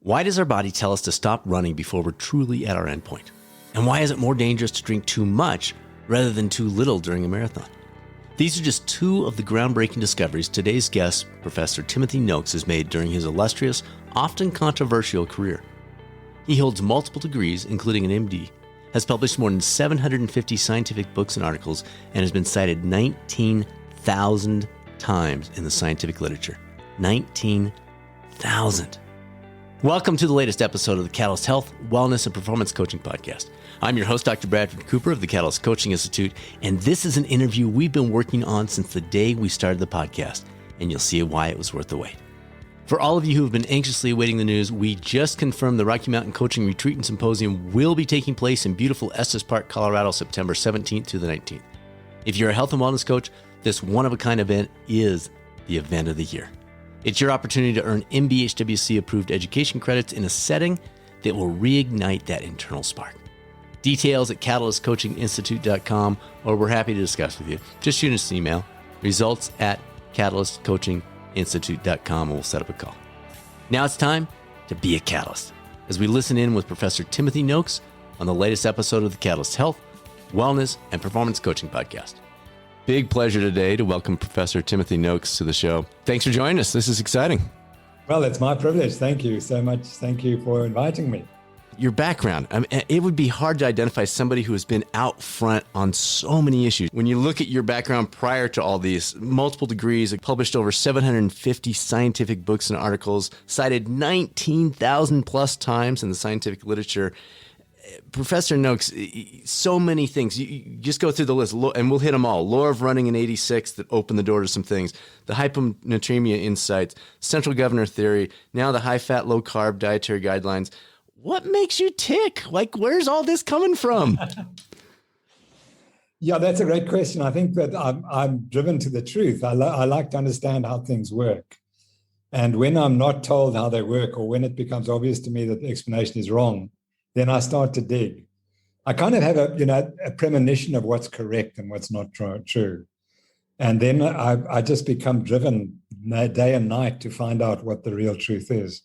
Why does our body tell us to stop running before we're truly at our endpoint? And why is it more dangerous to drink too much rather than too little during a marathon? These are just two of the groundbreaking discoveries today's guest, Professor Timothy Noakes, has made during his illustrious, often controversial career. He holds multiple degrees, including an MD, has published more than 750 scientific books and articles, and has been cited 19,000 times in the scientific literature. 19,000. Welcome to the latest episode of the Catalyst Health, Wellness, and Performance Coaching Podcast. I'm your host, Dr. Bradford Cooper of the Catalyst Coaching Institute, and this is an interview we've been working on since the day we started the podcast, and you'll see why it was worth the wait. For all of you who have been anxiously awaiting the news, we just confirmed the Rocky Mountain Coaching Retreat and Symposium will be taking place in beautiful Estes Park, Colorado, September 17th to the 19th. If you're a health and wellness coach, this one-of-a-kind event is the event of the year. It's your opportunity to earn MBHWC-approved education credits in a setting that will reignite that internal spark. Details at catalystcoachinginstitute.com, or we're happy to discuss with you. Just shoot us an email, results@catalystcoachinginstitute.com, and we'll set up a call. Now it's time to be a catalyst as we listen in with Professor Timothy Noakes on the latest episode of the Catalyst Health, Wellness, and Performance Coaching Podcast. Big pleasure today to welcome Professor Timothy Noakes to the show. Thanks for joining us. This is exciting. Well, it's my privilege. Thank you so much. Thank you for inviting me. Your background, it would be hard to identify somebody who has been out front on so many issues. When you look at your background prior to all these, multiple degrees, published over 750 scientific books and articles, cited 19,000 plus times in the scientific literature. Professor Noakes, so many things. You just go through the list, and we'll hit them all. Law of Running in 86 that opened the door to some things. The hyponatremia insights, central governor theory, now the high-fat, low-carb dietary guidelines. What makes you tick? Like, where's all this coming from? Yeah, that's a great question. I think that I'm driven to the truth. I like to understand how things work. And when I'm not told how they work, or when it becomes obvious to me that the explanation is wrong, then I start to dig. I kind of have a premonition of what's correct and what's not true. And then I just become driven day and night to find out what the real truth is.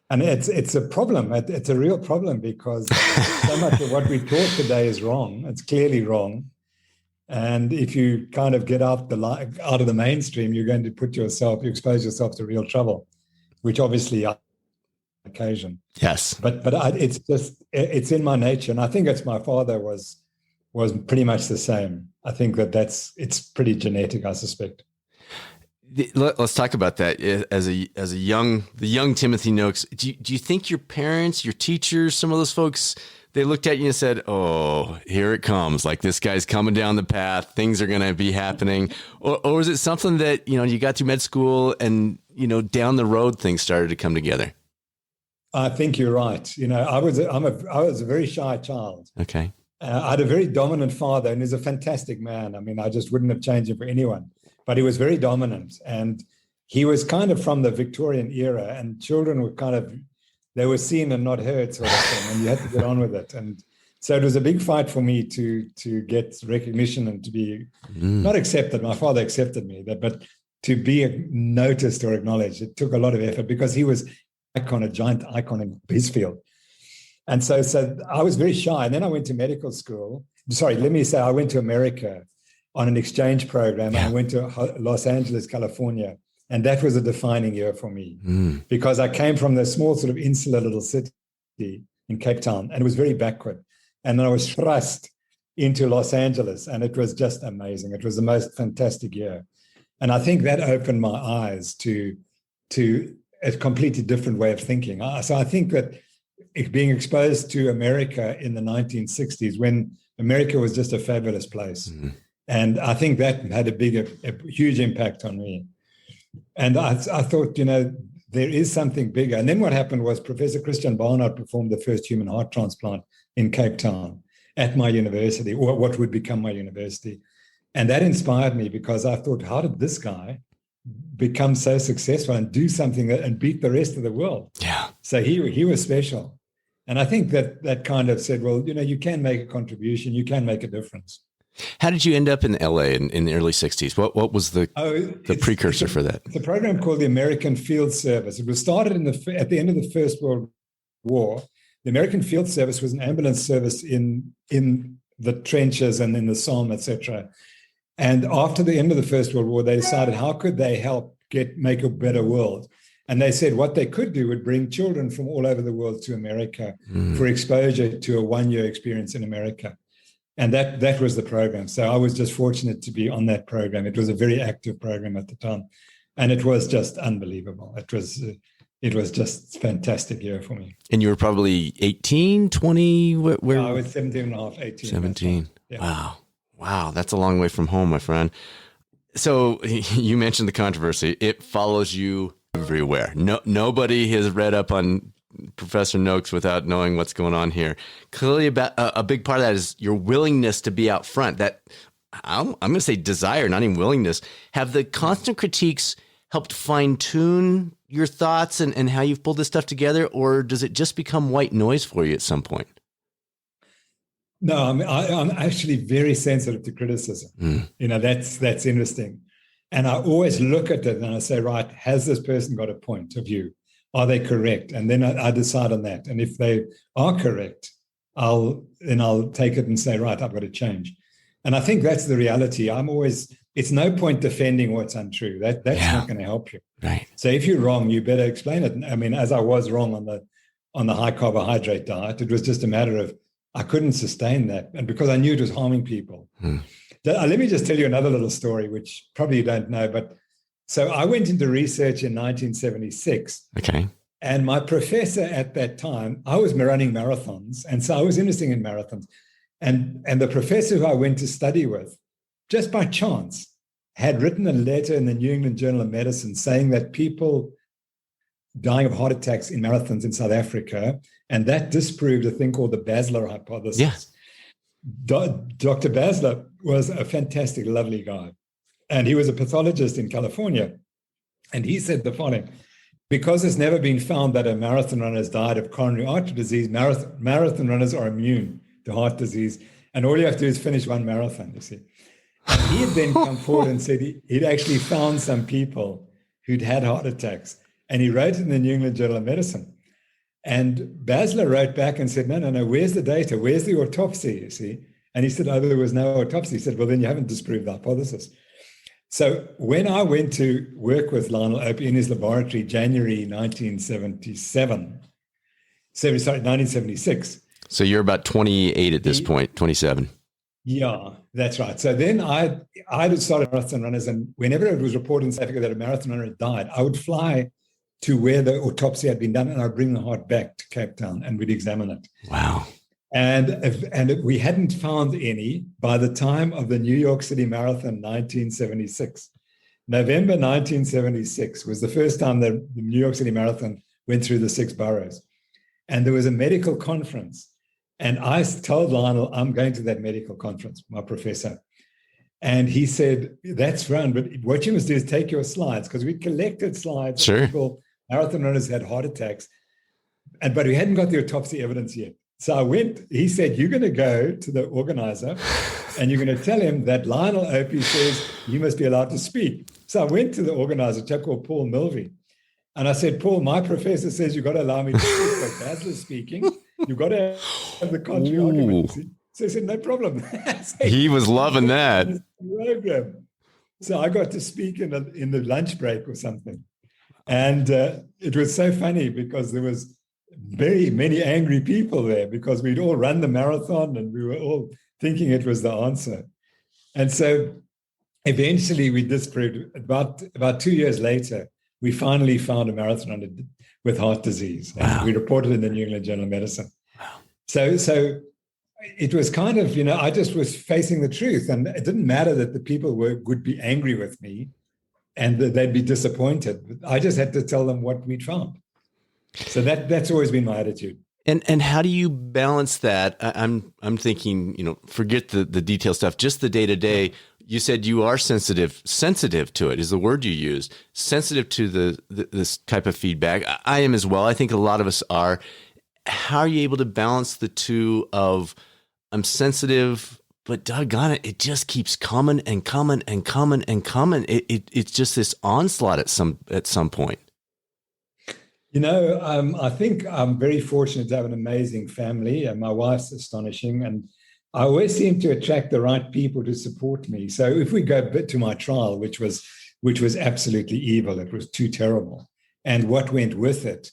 And it's a problem. It's a real problem because so much of what we taught today is wrong. It's clearly wrong. And if you kind of get out of the mainstream, you're going to expose yourself to real trouble, which obviously occasion. Yes. But it's in my nature. And I think it's my father was pretty much the same. I think it's pretty genetic, I suspect. Let's talk about that. As the young Timothy Noakes, do you think your parents, your teachers, some of those folks, they looked at you and said, "Oh, here it comes. Like, this guy's coming down the path. Things are going to be happening." Or was it something that, you got through med school and, down the road things started to come together? I think you're right. I was a very shy child. Okay. I had a very dominant father, and he's a fantastic man. I mean, I just wouldn't have changed him for anyone. But he was very dominant, and he was kind of from the Victorian era, and children were they were seen and not heard sort of thing, and you had to get on with it. And so it was a big fight for me to get recognition and to be not accepted. My father accepted me, but to be noticed or acknowledged, it took a lot of effort because he was a giant icon in his field. And so I was very shy. And then I went to medical school. Sorry, let me say I went to America on an exchange program. And I went to Los Angeles, California. And that was a defining year for me because I came from the small sort of insular little city in Cape Town, and it was very backward. And then I was thrust into Los Angeles, and it was just amazing. It was the most fantastic year. And I think that opened my eyes to a completely different way of thinking. So I think that being exposed to America in the 1960s, when America was just a fabulous place, and I think that had a huge impact on me. And I thought, there is something bigger. And then what happened was Professor Christian Barnard performed the first human heart transplant in Cape Town at my university, or what would become my university. And that inspired me because I thought, how did this guy become so successful and do something and beat the rest of the world? Yeah. So he was special. And I think that kind of said, well, you can make a contribution, you can make a difference. How did you end up in LA in the early 60s? What was the precursor for that? It's a program called the American Field Service. It was started at the end of the First World War. The American Field Service was an ambulance service in the trenches and in the Somme, etc. And after the end of the First World War, they decided how could they help make a better world. And they said what they could do would bring children from all over the world to America for exposure to a one-year experience in America. And that was the program. So I was just fortunate to be on that program. It was a very active program at the time. And it was just unbelievable. It was just a fantastic year for me. And you were probably 18, 20? Where? I was 17 and a half, 18. 17. Yeah. Wow. That's a long way from home, my friend. So you mentioned the controversy. It follows you everywhere. Nobody has read up on Professor Noakes without knowing what's going on here. Clearly, about a big part of that is your willingness to be out front. That I'm going to say desire, not even willingness. Have the constant critiques helped fine tune your thoughts and how you've pulled this stuff together, or does it just become white noise for you at some point? No, I'm actually very sensitive to criticism. That's interesting. And I always look at it and I say, right, has this person got a point of view? Are they correct? And then I decide on that. And if they are correct, I'll take it and say, right, I've got to change. And I think that's the reality. It's no point defending what's untrue. That's not going to help you. Right. So if you're wrong, you better explain it. I mean, as I was wrong on the high carbohydrate diet, it was just a matter of I couldn't sustain that. And because I knew it was harming people. Let me just tell you another little story, which probably you don't know, but so I went into research in 1976. Okay. And my professor at that time, I was running marathons. And so I was interested in marathons. And the professor who I went to study with, just by chance, had written a letter in the New England Journal of Medicine saying that people dying of heart attacks in marathons in South Africa, and that disproved a thing called the Basler hypothesis. Yeah. Dr. Basler was a fantastic, lovely guy. And he was a pathologist in California. And he said the following: because it's never been found that a marathon runner has died of coronary artery disease, marathon runners are immune to heart disease. And all you have to do is finish one marathon, you see. And he had then come forward and said he'd actually found some people who'd had heart attacks. And he wrote in the New England Journal of Medicine. And Basler wrote back and said, no, where's the data? Where's the autopsy, you see? And he said, there was no autopsy. He said, well, then you haven't disproved the hypothesis. So when I went to work with Lionel Opie in his laboratory, January 1976. So you're about 28 at this point, 27. Yeah, that's right. So then I started marathon runners, and whenever it was reported in South Africa that a marathon runner had died, I would fly to where the autopsy had been done, and I'd bring the heart back to Cape Town, and we'd examine it. Wow. And we hadn't found any by the time of the New York City Marathon, 1976. November 1976 was the first time the New York City Marathon went through the 6 boroughs. And there was a medical conference. And I told Lionel, I'm going to that medical conference, my professor. And he said, that's fine, but what you must do is take your slides, because we collected slides. Sure. People, marathon runners had heart attacks, but we hadn't got the autopsy evidence yet. So I went, he said, you're going to go to the organizer and you're going to tell him that Lionel Opie says you must be allowed to speak. So I went to the organizer, a chap called Paul Milvey. And I said, Paul, my professor says you've got to allow me to speak, but Basler's speaking. You've got to have the contrary argument. So I said, no problem. He was loving that. Program. So I got to speak in the lunch break or something. And it was so funny because there was very many angry people there because we'd all run the marathon and we were all thinking it was the answer. And so eventually we disproved about 2 years later, we finally found a marathon runner with heart disease. And we reported in the New England Journal of Medicine. Wow. So it was kind of, I just was facing the truth, and it didn't matter that the people would be angry with me and that they'd be disappointed. I just had to tell them what we'd found. So that's always been my attitude. And how do you balance that? I'm thinking, forget the detail stuff, just the day to day. You said you are sensitive to it is the word you used, sensitive to this type of feedback. I am as well. I think a lot of us are. How are you able to balance the two of I'm sensitive, but doggone it, it just keeps coming and coming and coming and coming. It's just this onslaught at some point. I think I'm very fortunate to have an amazing family, and my wife's astonishing. And I always seem to attract the right people to support me. So if we go a bit to my trial, which was absolutely evil, it was too terrible, and what went with it,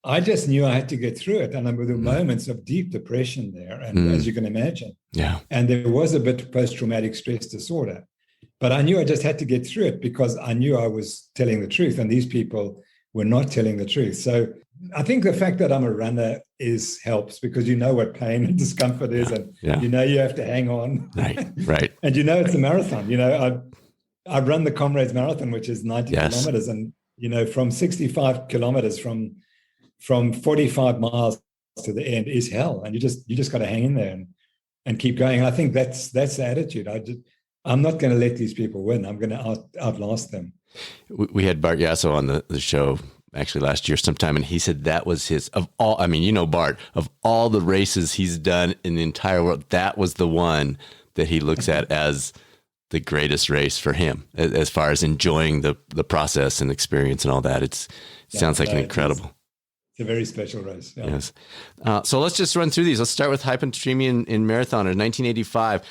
I just knew I had to get through it. And there were moments of deep depression there, and as you can imagine, and there was a bit of post-traumatic stress disorder. But I knew I just had to get through it because I knew I was telling the truth, and these people were not telling the truth. So I think the fact that I'm a runner helps, because you know what pain and discomfort is, and you know you have to hang on. Right. And it's a marathon. I run the Comrades Marathon, which is 90 kilometers, and from 65 kilometers from 45 miles to the end is hell, and you just got to hang in there and keep going. And I think that's the attitude. I'm not going to let these people win. I'm going to outlast them. We had Bart Yasso on the show actually last year sometime, and he said that was his, of all, Bart, of all the races he's done in the entire world, that was the one that he looks at as the greatest race for him, as far as enjoying the process and experience and all that. It sounds like an incredible. It's a very special race. Yeah. Yes. So let's just run through these. Let's start with hyperthermia in marathon in 1985.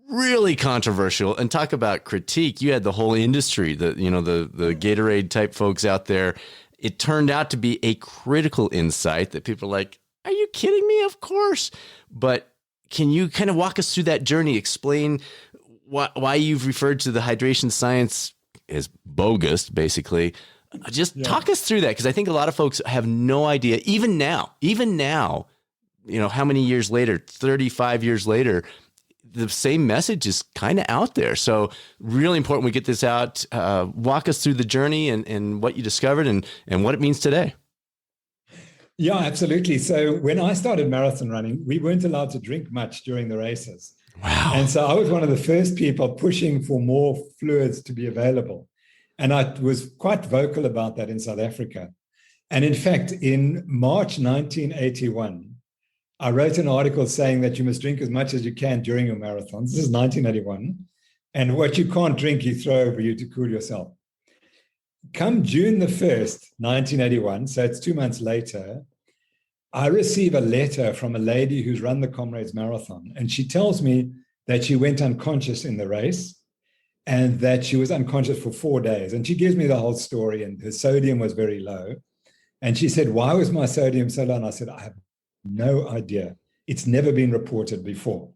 Really controversial, and talk about critique. You had the whole industry, the Gatorade type folks out there. It turned out to be a critical insight that people are like, are you kidding me? Of course. But can you kind of walk us through that journey? Explain why you've referred to the hydration science as bogus, basically. Just talk us through that, because I think a lot of folks have no idea, even now, how many years later, 35 years later, the same message is kind of out there. So really important we get this out. Walk us through the journey and what you discovered and what it means today. Yeah, absolutely. So when I started marathon running, we weren't allowed to drink much during the races. Wow. And so I was one of the first people pushing for more fluids to be available. And I was quite vocal about that in South Africa. And in fact, in March 1981, I wrote an article saying that you must drink as much as you can during your marathons. This is 1981. And what you can't drink, you throw over you to cool yourself. Come June the 1st, 1981, so it's 2 months later, I receive a letter from a lady who's run the Comrades Marathon. And she tells me that she went unconscious in the race and that she was unconscious for 4 days. And she gives me the whole story, and her sodium was very low. And she said, why was my sodium so low? And I said, I have no idea. It's never been reported before.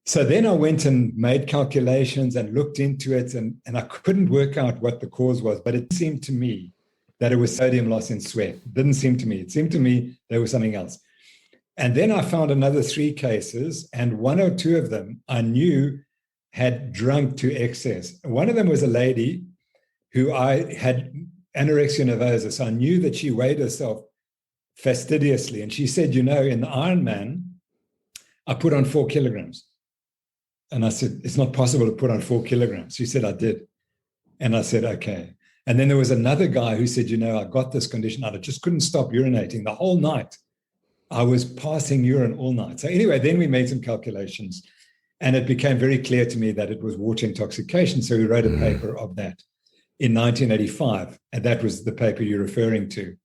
So then I went and made calculations and looked into it, and I couldn't work out what the cause was, but it seemed to me that it was sodium loss in sweat. It didn't seem to me. It seemed to me there was something else. And then I found another 3 cases, and 1 or 2 of them I knew had drunk to excess. One of them was a lady who I had anorexia nervosa, so I knew that she weighed herself fastidiously. And she said, in the Ironman, I put on 4 kilograms. And I said, it's not possible to put on 4 kilograms. She said, I did. And I said, okay. And then there was another guy who said, I got this condition. I just couldn't stop urinating the whole night. I was passing urine all night. So anyway, then we made some calculations, and it became very clear to me that it was water intoxication. So we wrote a paper of that in 1985. And that was the paper you're referring to.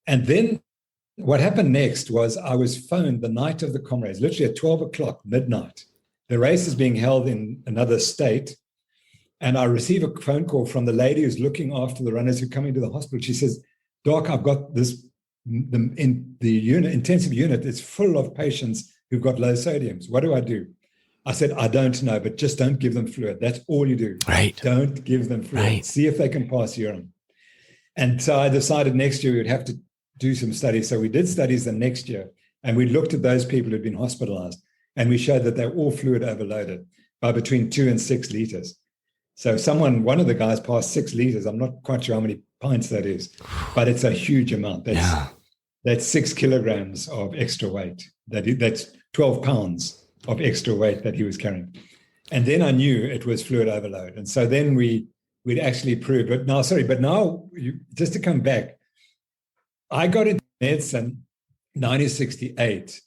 And then what happened next was I was phoned the night of the Comrades, literally at 12 o'clock, midnight. The race is being held in another state. And I receive a phone call from the lady who's looking after the runners who come into the hospital. She says, Doc, I've got this, in the unit, intensive unit, it's full of patients who've got low sodiums. What do I do? I said, I don't know, but just don't give them fluid. That's all you do. Right. Don't give them fluid. Right. See if they can pass urine. And so I decided next year we would have to do some studies. So we did studies the next year, and we looked at those people who'd been hospitalized, and we showed that they were all fluid overloaded by between 2 and 6 liters. So one of the guys passed 6 liters. I'm not quite sure how many pints that is, but it's a huge amount. That's 6 kilograms of extra weight. That's 12 pounds of extra weight that he was carrying. And then I knew it was fluid overload. And so then we'd actually proved it. But now, just to come back, I got into medicine 1968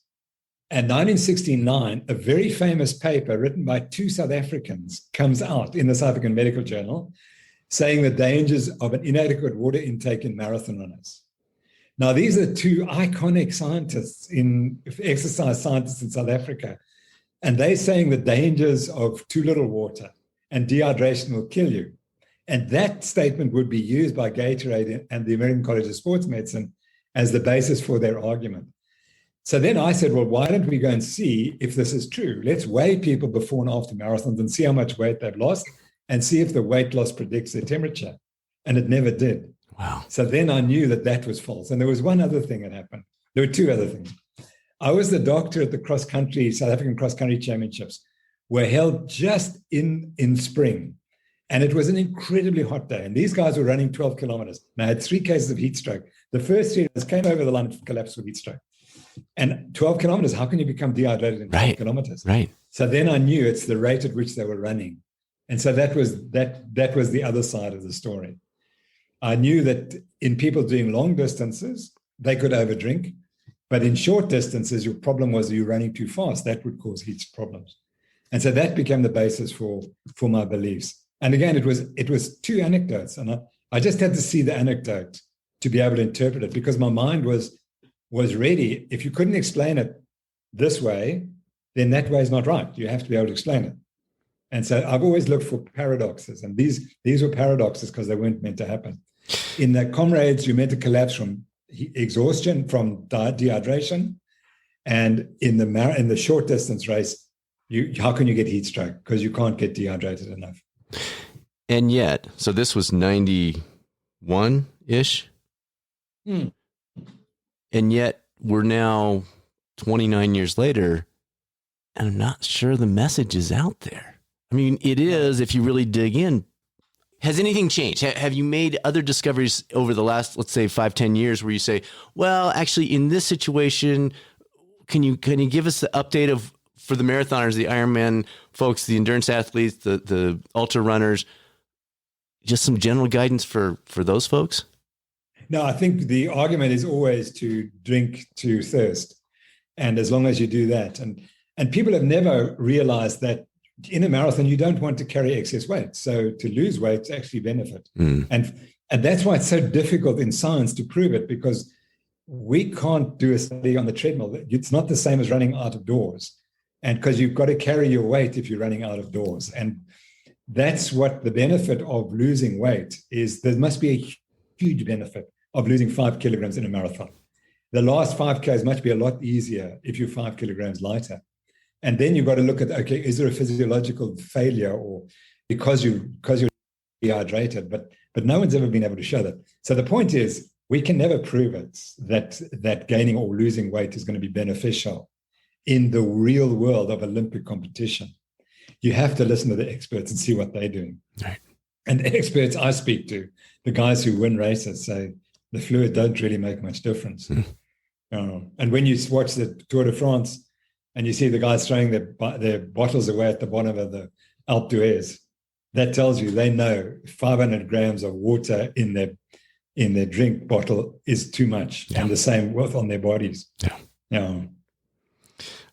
And 1969, a very famous paper written by two South Africans comes out in the South African Medical Journal saying the dangers of an inadequate water intake in marathon runners. Now, these are two iconic scientists exercise scientists in South Africa, and they're saying the dangers of too little water and dehydration will kill you. And that statement would be used by Gatorade and the American College of Sports Medicine as the basis for their argument. So then I said, well, why don't we go and see if this is true? Let's weigh people before and after marathons and see how much weight they've lost and see if the weight loss predicts their temperature. And it never did. Wow. So then I knew that that was false. And there was one other thing that happened. There were two other things. I was the doctor at the South African cross-country championships were held just in spring. And it was an incredibly hot day. And these guys were running 12 kilometers. And I had 3 cases of heat stroke. The first 3 guys came over the line and collapsed with heat stroke. And 12 kilometers, how can you become dehydrated in 12 kilometers? Right. So then I knew it's the rate at which they were running. And so that was the other side of the story. I knew that in people doing long distances, they could overdrink. But in short distances, your problem was you were running too fast. That would cause heat problems. And so that became the basis for my beliefs. And again, it was 2 anecdotes. And I just had to see the anecdote to be able to interpret it because my mind was ready. If you couldn't explain it this way, then that way is not right. You have to be able to explain it. And so I've always looked for paradoxes. And these were paradoxes because they weren't meant to happen. In the comrades, you're meant to collapse from exhaustion, from dehydration. And in the short distance race, how can you get heat stroke? Because you can't get dehydrated enough. And yet, so this was 91-ish. And yet we're now 29 years later, and I'm not sure the message is out there. I mean, it is if you really dig in. Has anything changed? Have you made other discoveries over the last, let's say, 5-10 years where you say, well, actually, in this situation, can you give us the update for the marathoners, the Ironman folks, the endurance athletes, the ultra runners, just some general guidance for those folks? No, I think the argument is always to drink to thirst. And as long as you do that, and people have never realized that in a marathon, you don't want to carry excess weight. So to lose weight is actually benefit. And that's why it's so difficult in science to prove it, because we can't do a study on the treadmill. It's not the same as running out of doors. And because you've got to carry your weight if you're running out of doors. And that's what the benefit of losing weight is. There must be a huge benefit of losing 5 kilograms in a marathon. The last 5Ks must be a lot easier if you're 5 kilograms lighter. And then you've got to look at, okay, is there a physiological failure or because you're dehydrated? But no one's ever been able to show that. So the point is, we can never prove it that gaining or losing weight is going to be beneficial in the real world of Olympic competition. You have to listen to the experts and see what they're doing. Right. And the experts I speak to, the guys who win races, say the fluid don't really make much difference. And when you watch the Tour de France, and you see the guys throwing their bottles away at the bottom of the Alpe d'Huez, that tells you they know 500 grams of water in their drink bottle is too much, and the same with on their bodies. All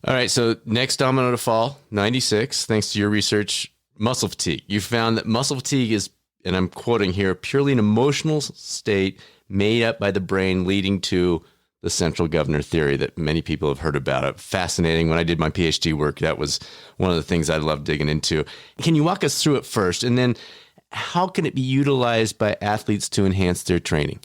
right, so next domino to fall, 96, thanks to your research, muscle fatigue. You found that muscle fatigue is, and I'm quoting here, purely an emotional state made up by the brain leading to the central governor theory that many people have heard about. Fascinating. When I did my PhD work, that was one of the things I loved digging into. Can you walk us through it first? And then how can it be utilized by athletes to enhance their training?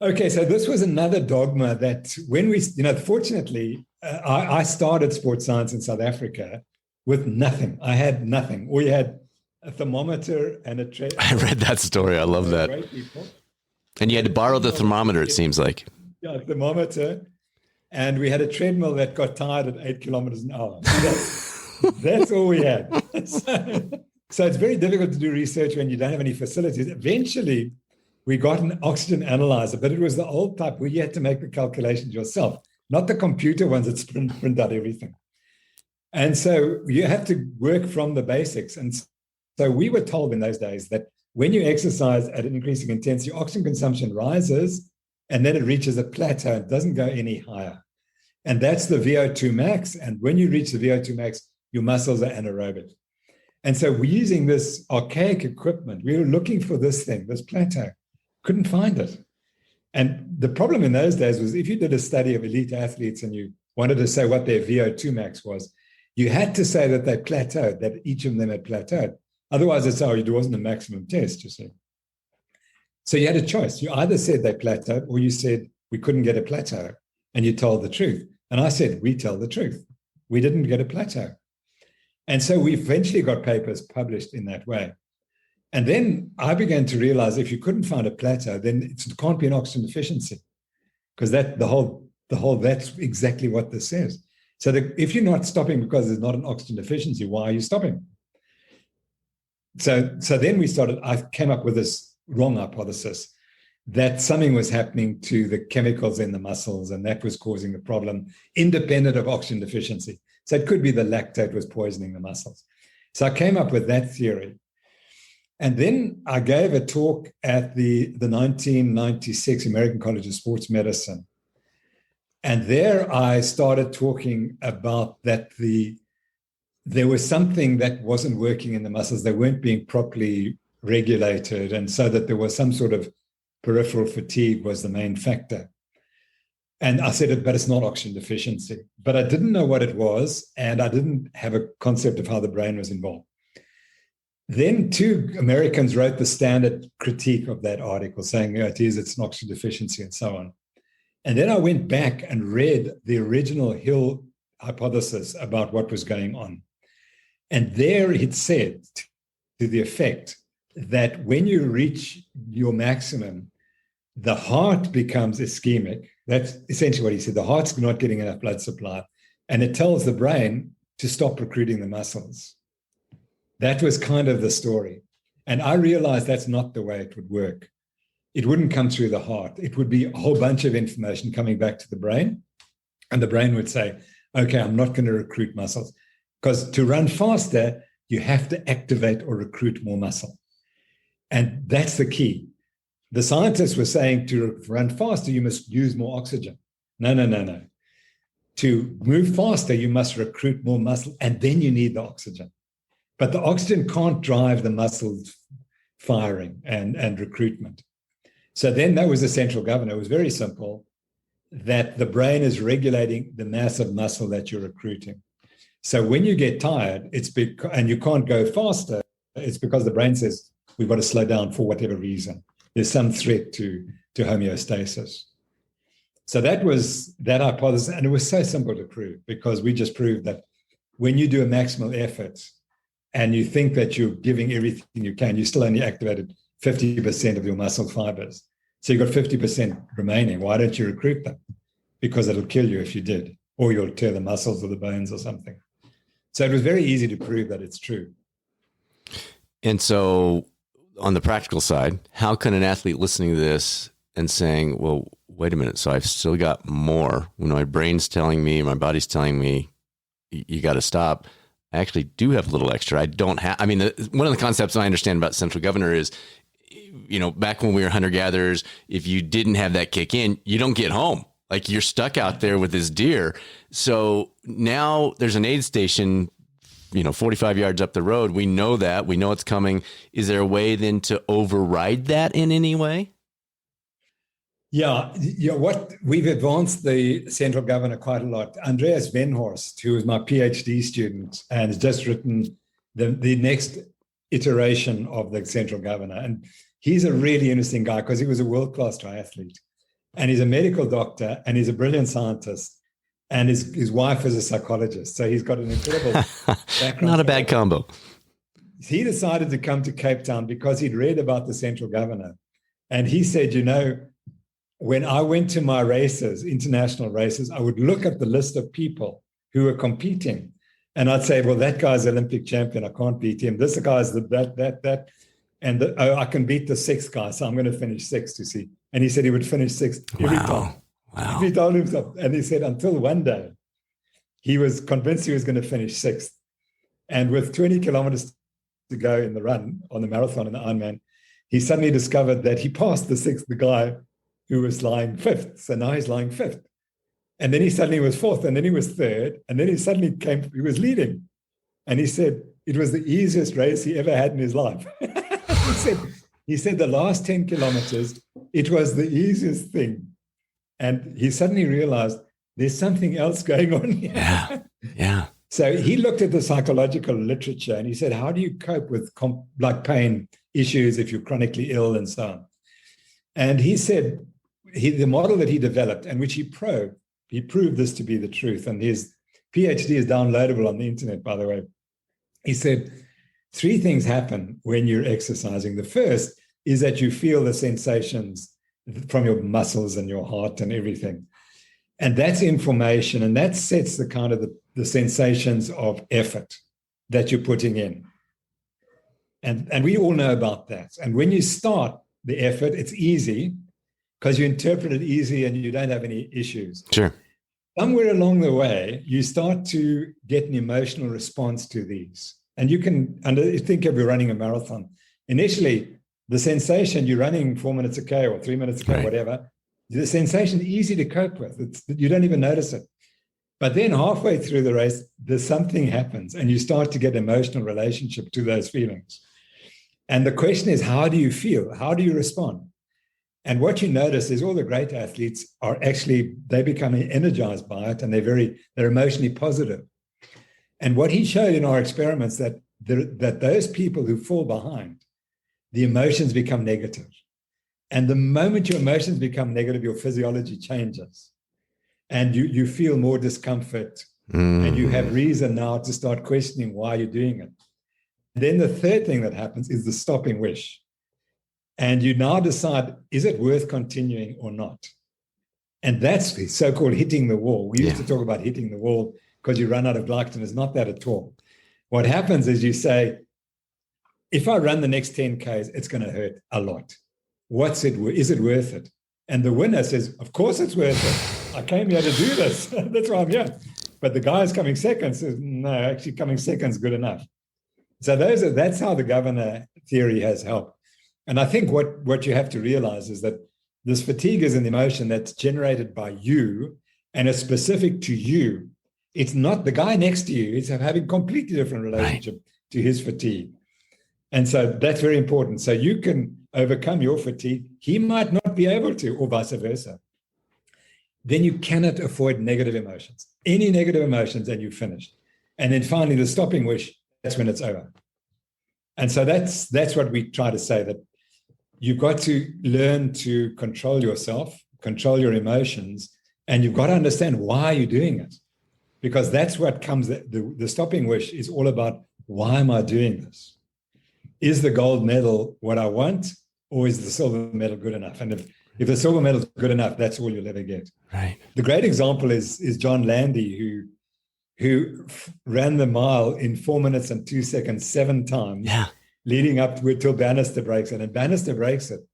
Okay, so this was another dogma that when we, fortunately, I started sports science in South Africa with nothing. I had nothing. We had a thermometer and a I read that story. I love that. And you had to borrow the thermometer, it seems like. Yeah, thermometer. And we had a treadmill that got tired at 8 kilometers an hour. That's all we had. So it's very difficult to do research when you don't have any facilities. Eventually, we got an oxygen analyzer, but it was the old type where you had to make the calculations yourself, not the computer ones that print out everything. And so you have to work from the basics. And so we were told in those days that when you exercise at an increasing intensity, oxygen consumption rises, and then it reaches a plateau. It doesn't go any higher. And that's the VO2 max. And when you reach the VO2 max, your muscles are anaerobic. And so we're using this archaic equipment. We were looking for this thing, this plateau, couldn't find it. And the problem in those days was if you did a study of elite athletes and you wanted to say what their VO2 max was, you had to say that they plateaued, that each of them had plateaued. Otherwise, it's, oh, it wasn't a maximum test, you see. So you had a choice. You either said they plateaued or you said we couldn't get a plateau, and you told the truth. And I said, we tell the truth. We didn't get a plateau. And so we eventually got papers published in that way. And then I began to realize if you couldn't find a plateau, then it can't be an oxygen deficiency, because that's exactly what this says. So if you're not stopping because there's not an oxygen deficiency, why are you stopping? So then I came up with this wrong hypothesis that something was happening to the chemicals in the muscles, and that was causing the problem, independent of oxygen deficiency. So it could be the lactate was poisoning the muscles. So I came up with that theory. And then I gave a talk at the 1996 American College of Sports Medicine. And there I started talking about that there was something that wasn't working in the muscles. They weren't being properly regulated. And so that there was some sort of peripheral fatigue was the main factor. And I said, but it's not oxygen deficiency. But I didn't know what it was, and I didn't have a concept of how the brain was involved. Then two Americans wrote the standard critique of that article saying, it's an oxygen deficiency and so on. And then I went back and read the original Hill hypothesis about what was going on. And there it said to the effect that when you reach your maximum, the heart becomes ischemic. That's essentially what he said. The heart's not getting enough blood supply, and it tells the brain to stop recruiting the muscles. That was kind of the story. And I realized that's not the way it would work. It wouldn't come through the heart. It would be a whole bunch of information coming back to the brain, and the brain would say, okay, I'm not going to recruit muscles. Because to run faster, you have to activate or recruit more muscle. And that's the key. The scientists were saying to run faster, you must use more oxygen. No. To move faster, you must recruit more muscle, and then you need the oxygen. But the oxygen can't drive the muscles firing and recruitment. So then that was the central governor. It was very simple, that the brain is regulating the mass of muscle that you're recruiting. So when you get tired, and you can't go faster, it's because the brain says, we've got to slow down for whatever reason. There's some threat to homeostasis. So that was that hypothesis. And it was so simple to prove, because we just proved that when you do a maximal effort and you think that you're giving everything you can, you still only activated 50% of your muscle fibers. So you've got 50% remaining. Why don't you recruit them? Because it'll kill you if you did, or you'll tear the muscles or the bones or something. So it was very easy to prove that it's true. And so on the practical side, how can an athlete listening to this and saying, well, wait a minute, so I've still got more. When my brain's telling me, my body's telling me, you got to stop. I actually do have a little extra. I don't have, one of the concepts I understand about central governor is, back when we were hunter-gatherers, if you didn't have that kick in, you don't get home. Like, you're stuck out there with this deer. So now there's an aid station, 45 yards up the road. We know that. We know it's coming. Is there a way then to override that in any way? Yeah, what we've advanced the central governor quite a lot. Andreas Venhorst, who was my PhD student and has just written the next iteration of the central governor. And he's a really interesting guy because he was a world-class triathlete. And he's a medical doctor, and he's a brilliant scientist. And his wife is a psychologist. So he's got an incredible background. Not a bad combo. He decided to come to Cape Town because he'd read about the central governor. And he said, when I went to my races, international races, I would look at the list of people who were competing. And I'd say, well, that guy's Olympic champion. I can't beat him. This guy's that. And I can beat the sixth guy. So I'm going to finish sixth, you see. And he said he would finish sixth every time. Wow. He told himself. And he said until one day, he was convinced he was going to finish sixth. And with 20 kilometers to go in the run on the marathon and the Ironman, he suddenly discovered that he passed the guy who was lying fifth. So now he's lying fifth. And then he suddenly was fourth, and then he was third, and then he suddenly he was leading. And he said it was the easiest race he ever had in his life. he said the last 10 kilometers, it was the easiest thing. And he suddenly realized there's something else going on here. Yeah. So he looked at the psychological literature and he said, how do you cope with like pain issues if you're chronically ill and so on? And he said the model that he developed and which he proved this to be the truth. And his PhD is downloadable on the internet, by the way. He said, 3 things happen when you're exercising. The first is that you feel the sensations from your muscles and your heart and everything. And that's information, and that sets the kind of the sensations of effort that you're putting in. And we all know about that. And when you start the effort, it's easy because you interpret it easy and you don't have any issues. Sure. Somewhere along the way, you start to get an emotional response to these. And you can think of you running a marathon. Initially, the sensation, you're running 4 minutes a K or 3 minutes a K, whatever, the sensation is easy to cope with. You don't even notice it. But then halfway through the race, there's something happens and you start to get emotional relationship to those feelings. And the question is, how do you feel? How do you respond? And what you notice is all the great athletes are actually, they become energized by it and they're emotionally positive. And what he showed in our experiments that those people who fall behind, the emotions become negative. And the moment your emotions become negative, your physiology changes. And you feel more discomfort. And you have reason now to start questioning why you're doing it. And then the third thing that happens is the stopping wish. And you now decide, is it worth continuing or not? And that's the so-called hitting the wall. We used to talk about hitting the wall because you run out of glycogen. It's not that at all. What happens is you say, if I run the next 10 Ks, it's going to hurt a lot. Is it worth it? And the winner says, of course it's worth it. I came here to do this. That's why I'm here. But the guy who's coming second says, no, actually coming second is good enough. So that's how the governor theory has helped. And I think what you have to realize is that this fatigue is an emotion that's generated by you and it's specific to you. It's not the guy next to you. It's having completely different relationship to his fatigue. And so that's very important. So you can overcome your fatigue. He might not be able to, or vice versa. Then you cannot avoid negative emotions. Any negative emotions and you've finished. And then finally the stopping wish, that's when it's over. And so that's what we try to say, that you've got to learn to control yourself, control your emotions, and you've got to understand why you're doing it. Because that's what comes, the stopping wish is all about, why am I doing this? Is the gold medal what I want, or is the silver medal good enough? And if the silver medal is good enough, that's all you'll ever get. Right. The great example is John Landy, who ran the mile in 4 minutes and 2 seconds 7 times, leading up till Bannister breaks it. And Bannister breaks it.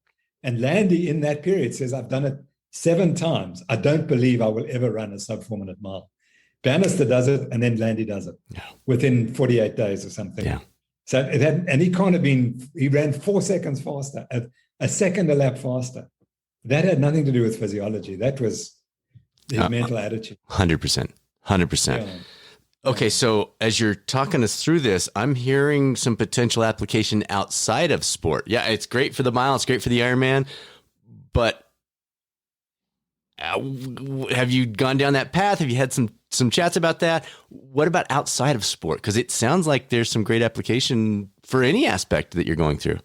And Landy in that period says, I've done it 7 times. I don't believe I will ever run a sub 4 minute mile. Bannister does it, and then Landy does it within 48 days or something. Yeah. So he ran 4 seconds faster, a second a lap faster. That had nothing to do with physiology. That was his mental attitude. 100%. 100%. Yeah. Okay, so as you're talking us through this, I'm hearing some potential application outside of sport. Yeah, it's great for the mile, it's great for the Ironman, but have you gone down that path? Have you had some chats about that? What about outside of sport? Because it sounds like there's some great application for any aspect that you're going through.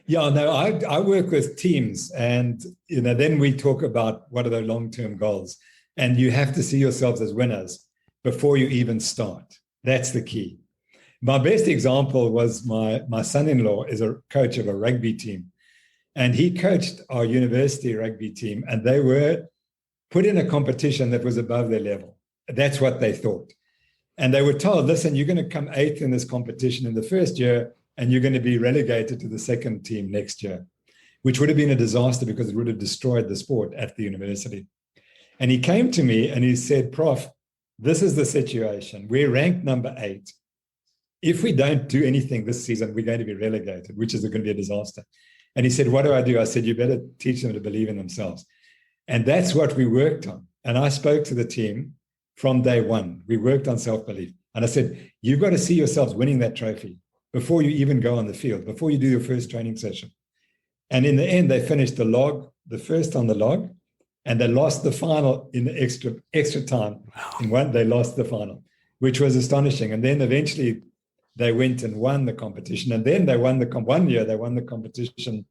Yeah, no, I work with teams, and then we talk about what are the long-term goals, and you have to see yourselves as winners before you even start. That's the key. My best example was my son-in-law is a coach of a rugby team. And he coached our university rugby team, and they were put in a competition that was above their level. That's what they thought. And they were told, listen, you're going to come 8th in this competition in the first year, and you're going to be relegated to the second team next year, which would have been a disaster because it would have destroyed the sport at the university. And he came to me and he said, Prof, this is the situation. We're ranked number 8. If we don't do anything this season, we're going to be relegated, which is going to be a disaster. And he said, what do? I said, you better teach them to believe in themselves. And that's what we worked on. And I spoke to the team from day one. We worked on self-belief. And I said, you've got to see yourselves winning that trophy before you even go on the field, before you do your first training session. And in the end, they finished the first on the log, and they lost the final in the extra time. Wow. They lost the final, which was astonishing. And then eventually they went and won the competition. And then they won one year, they won the competition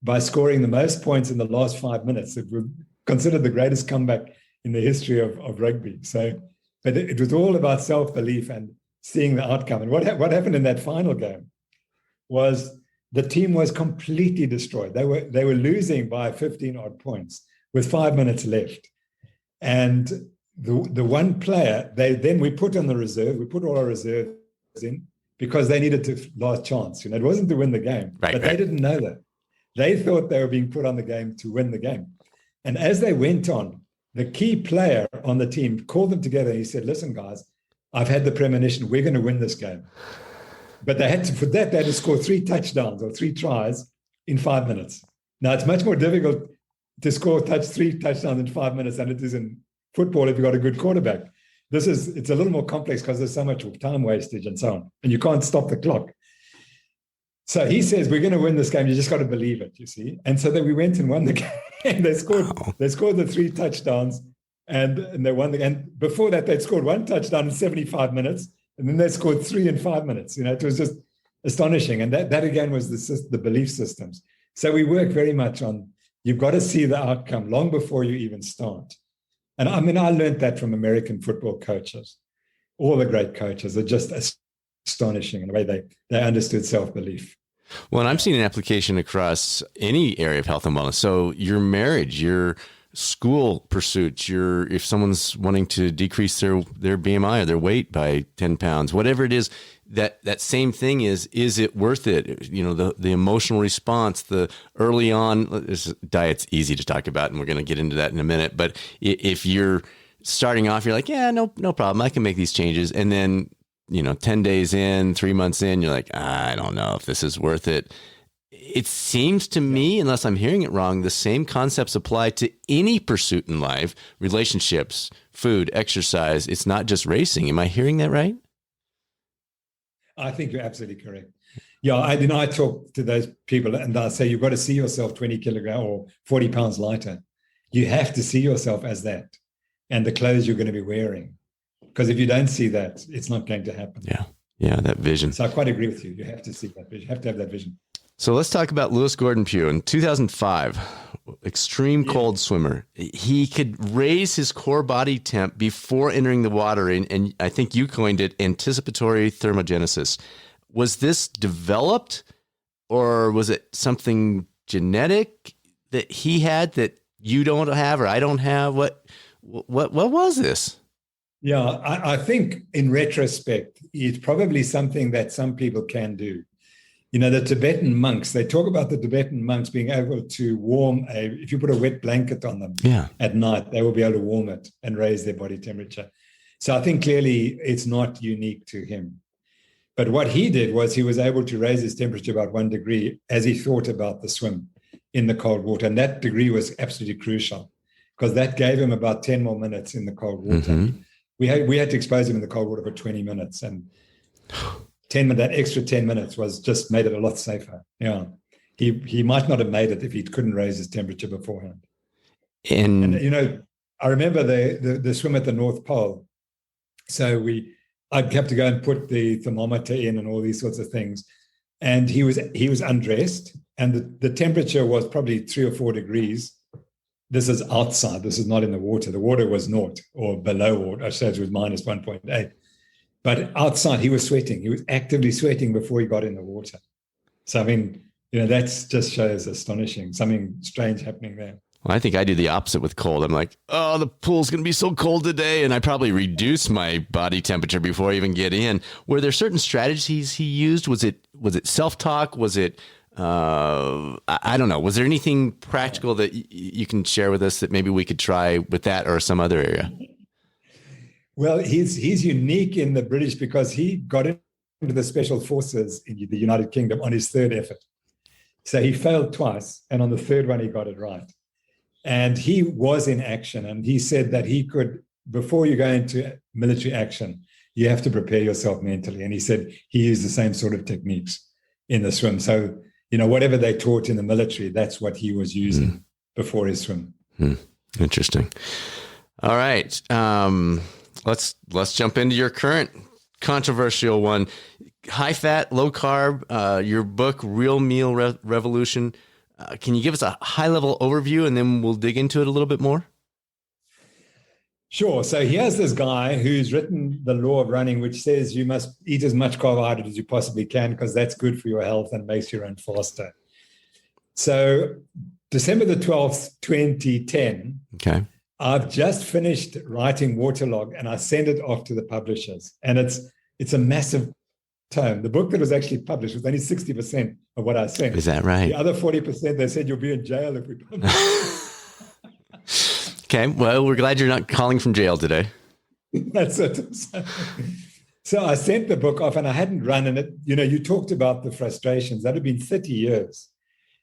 by scoring the most points in the last 5 minutes. It was considered the greatest comeback in the history of rugby. So, but it was all about self-belief and seeing the outcome. And what happened in that final game was the team was completely destroyed. They were losing by 15 odd points with 5 minutes left. And the one player, we put on the reserve, we put all our reserves in because they needed to last chance. It wasn't to win the game, but they didn't know that. They thought they were being put on the game to win the game. And as they went on, the key player on the team called them together and he said, listen, guys, I've had the premonition, we're going to win this game. But they had to score 3 touchdowns or 3 tries in 5 minutes. Now, it's much more difficult to score 3 touchdowns in 5 minutes than it is in football if you've got a good quarterback. It's a little more complex because there's so much time wastage and so on, and you can't stop the clock. So he says, we're going to win this game. You just got to believe it, you see. And so then we went and won the game. They scored the 3 touchdowns and they won the game. And before that, they'd scored 1 touchdown in 75 minutes. And then they scored 3 in 5 minutes. It was just astonishing. And that again was the belief systems. So we work very much on, you've got to see the outcome long before you even start. And I mean, I learned that from American football coaches. All the great coaches are just astonishing in the way they understood self-belief. Well, and I'm seeing an application across any area of health and wellness. So your marriage, your school pursuits, if someone's wanting to decrease their BMI or their weight by 10 pounds, whatever it is, that same thing is it worth it? The emotional response, the early on, diet's easy to talk about, and we're going to get into that in a minute. But if you're starting off, you're like, yeah, no problem, I can make these changes. And then 10 days in, 3 months in, you're like, I don't know if this is worth it. It seems to me, unless I'm hearing it wrong, the same concepts apply to any pursuit in life, relationships, food, exercise. It's not just racing. Am I hearing that right? I think you're absolutely correct. Yeah, I talk to those people and I say, you've got to see yourself 20 kilograms or 40 pounds lighter. You have to see yourself as that and the clothes you're going to be wearing. Because if you don't see that, it's not going to happen. Yeah, that vision. So I quite agree with you. You have to see that vision. You have to have that vision. So let's talk about Lewis Gordon-Pugh. In 2005, extreme cold swimmer. He could raise his core body temp before entering the water, and I think you coined it anticipatory thermogenesis. Was this developed, or was it something genetic that he had that you don't have or I don't have? What was this? Yeah, I think in retrospect, it's probably something that some people can do. The Tibetan monks, they talk about the Tibetan monks being able to warm if you put a wet blanket on them at night, they will be able to warm it and raise their body temperature. So I think clearly it's not unique to him. But what he did was he was able to raise his temperature about 1 degree as he thought about the swim in the cold water. And that degree was absolutely crucial because that gave him about 10 more minutes in the cold water. Mm-hmm. We had to expose him in the cold water for 20 minutes. And that extra 10 minutes just made it a lot safer. Yeah. He might not have made it if he couldn't raise his temperature beforehand. And I remember the swim at the North Pole. So I'd have to go and put the thermometer in and all these sorts of things. And he was undressed and the temperature was probably 3 or 4 degrees. This is outside. This is not in the water. The water was 0 or below, or I said it was minus 1.8. But outside, he was sweating. He was actively sweating before he got in the water. So, I mean, that just shows astonishing, something strange happening there. Well, I think I do the opposite with cold. I'm like, oh, the pool's going to be so cold today. And I probably reduce my body temperature before I even get in. Were there certain strategies he used? Was it self-talk? Was it, I don't know. Was there anything practical that you can share with us that maybe we could try with that or some other area? Well, he's unique in the British because he got into the special forces in the United Kingdom on his 3rd effort. So he failed twice, and on the 3rd one, he got it right. And he was in action. And he said that he could, before you go into military action, you have to prepare yourself mentally. And he said he used the same sort of techniques in the swim. So, whatever they taught in the military, that's what he was using before his swim. Interesting. All right. Let's jump into your current controversial one. High fat, low carb, your book, Real Meal Revolution. Can you give us a high level overview and then we'll dig into it a little bit more? Sure. So here's this guy who's written the law of running, which says you must eat as much carbohydrate as you possibly can because that's good for your health and makes you run faster. So December the 12th, 2010, okay. I've just finished writing Waterlog and I sent it off to the publishers. And it's a massive tome. The book that was actually published was only 60% of what I sent. Is that right? The other 40%, they said you'll be in jail if we publish it. Okay, well, we're glad you're not calling from jail today. That's it. So I sent the book off and I hadn't run in it. You talked about the frustrations. That had been 30 years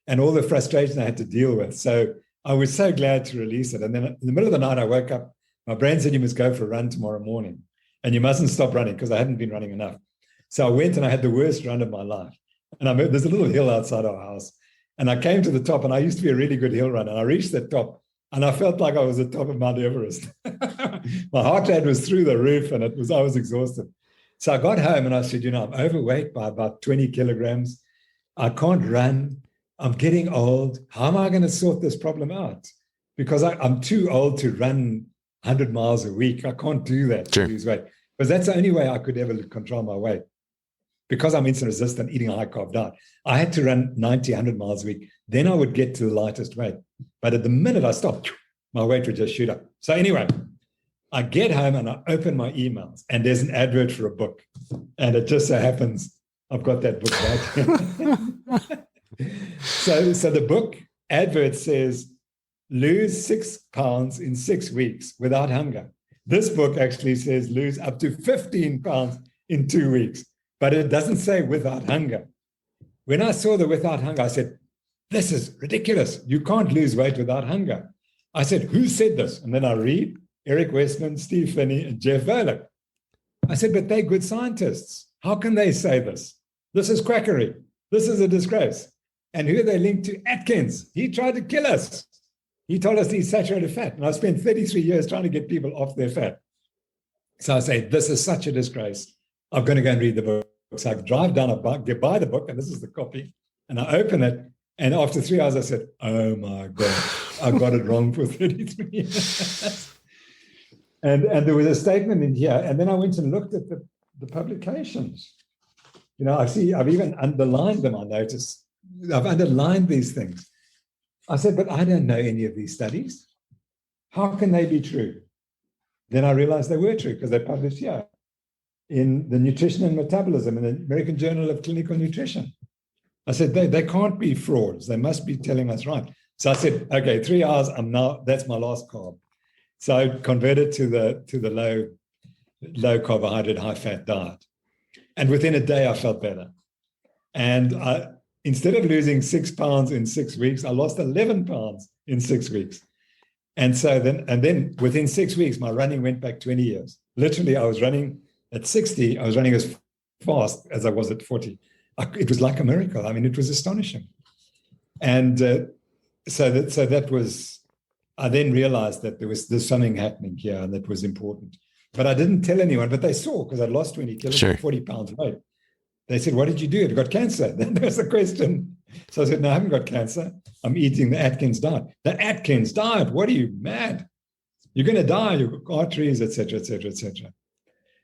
and all the frustration I had to deal with. So I was so glad to release it. And then in the middle of the night, I woke up. My brain said, you must go for a run tomorrow morning and you mustn't stop running because I hadn't been running enough. So I went and I had the worst run of my life. And there's a little hill outside our house. And I came to the top and I used to be a really good hill runner. And I reached the top. And I felt like I was at the top of Mount Everest. My heart rate was through the roof and I was exhausted. So I got home and I said, I'm overweight by about 20 kilograms. I can't run. I'm getting old. How am I going to sort this problem out? Because I'm too old to run 100 miles a week. I can't do that to lose weight. Because that's the only way I could ever control my weight. Because I'm insulin resistant, eating a high carb diet, I had to run 90, 100 miles a week. Then I would get to the lightest weight. But at the minute I stopped, my weight would just shoot up. So anyway, I get home and I open my emails and there's an advert for a book. And it just so happens I've got that book right here. So the book advert says, lose 6 pounds in 6 weeks without hunger. This book actually says lose up to 15 pounds in 2 weeks. But it doesn't say without hunger. When I saw the without hunger, I said, this is ridiculous. You can't lose weight without hunger. I said, who said this? And then I read Eric Westman, Steve Finney, and Jeff Volek. I said, but they're good scientists. How can they say this? This is quackery. This is a disgrace. And who are they linked to? Atkins. He tried to kill us. He told us to eat saturated fat. And I spent 33 years trying to get people off their fat. So I say, this is such a disgrace. I'm going to go and read the book. So I drive down, buy the book, and this is the copy, and I open it, and after 3 hours, I said, oh my God, I got it wrong for 33 years. and there was a statement in here, and then I went and looked at the publications. I've even underlined them, I noticed. I've underlined these things. I said, but I don't know any of these studies. How can they be true? Then I realized they were true because they're published here in the Nutrition and Metabolism in the American Journal of Clinical Nutrition. I said, they can't be frauds. They must be telling us right. So I said, okay, 3 hours, that's my last carb. So I converted to the low carbohydrate, high fat diet. And within a day, I felt better. And instead of losing 6 pounds in 6 weeks, I lost 11 pounds in 6 weeks. And so then within 6 weeks, my running went back 20 years. Literally, I was running at 60, I was running as fast as I was at 40. It was like a miracle. I mean, it was astonishing. And so that was, I then realized that there's something happening here and that was important. But I didn't tell anyone, but they saw because I'd lost 20 kilos, 40 pounds weight. They said, what did you do? You got cancer. Then there was a question. So I said, no, I haven't got cancer. I'm eating the Atkins diet. The Atkins diet? What are you, mad? You're going to die. You've got arteries, et cetera, et cetera, et cetera.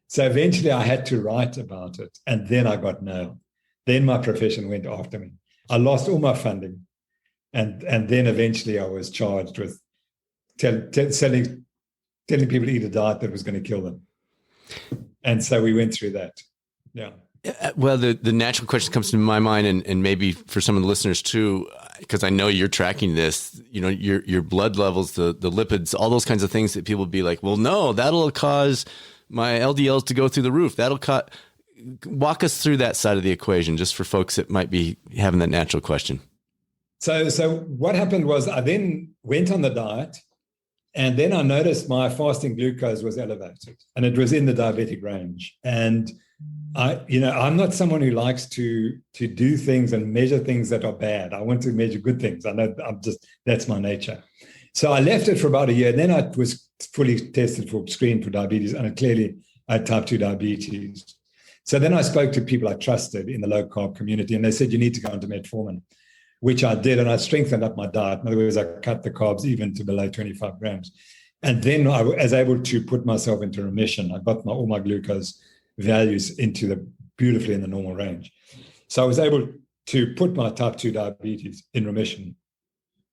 So eventually I had to write about it. And then I got nailed. Then my profession went after me. I lost all my funding. And then eventually I was charged with telling people to eat a diet that was going to kill them. And so we went through that. Yeah. Well, the natural question comes to my mind, and maybe for some of the listeners too, because I know you're tracking this, your blood levels, the lipids, all those kinds of things that people would be like, well, no, that'll cause my LDLs to go through the roof. Walk us through that side of the equation, just for folks that might be having that natural question. So what happened was I then went on the diet, and then I noticed my fasting glucose was elevated, and it was in the diabetic range. And I'm not someone who likes to do things and measure things that are bad. I want to measure good things. I know that's my nature. So I left it for about a year. Then I was fully tested for screened for diabetes, and clearly I had type 2 diabetes. So then I spoke to people I trusted in the low carb community, and they said, you need to go into metformin, which I did. And I strengthened up my diet. In other words, I cut the carbs even to below 25 grams. And then I was able to put myself into remission. I got all my glucose values beautifully in the normal range. So I was able to put my type 2 diabetes in remission.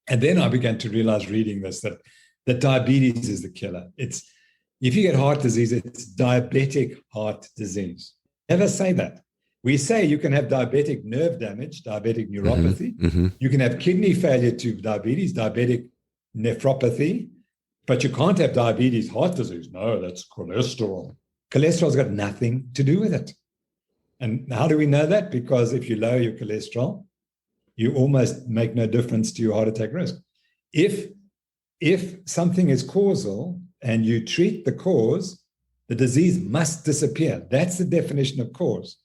And then I began to realize, reading this, that diabetes is the killer. If you get heart disease, it's diabetic heart disease. Never say that. We say you can have diabetic nerve damage, diabetic neuropathy. Mm-hmm. You can have kidney failure to diabetes, diabetic nephropathy, but you can't have diabetes heart disease. No, that's cholesterol. Cholesterol's got nothing to do with it. And how do we know that? Because if you lower your cholesterol, you almost make no difference to your heart attack risk. If something is causal and you treat the cause, the disease must disappear. That's the definition of cause.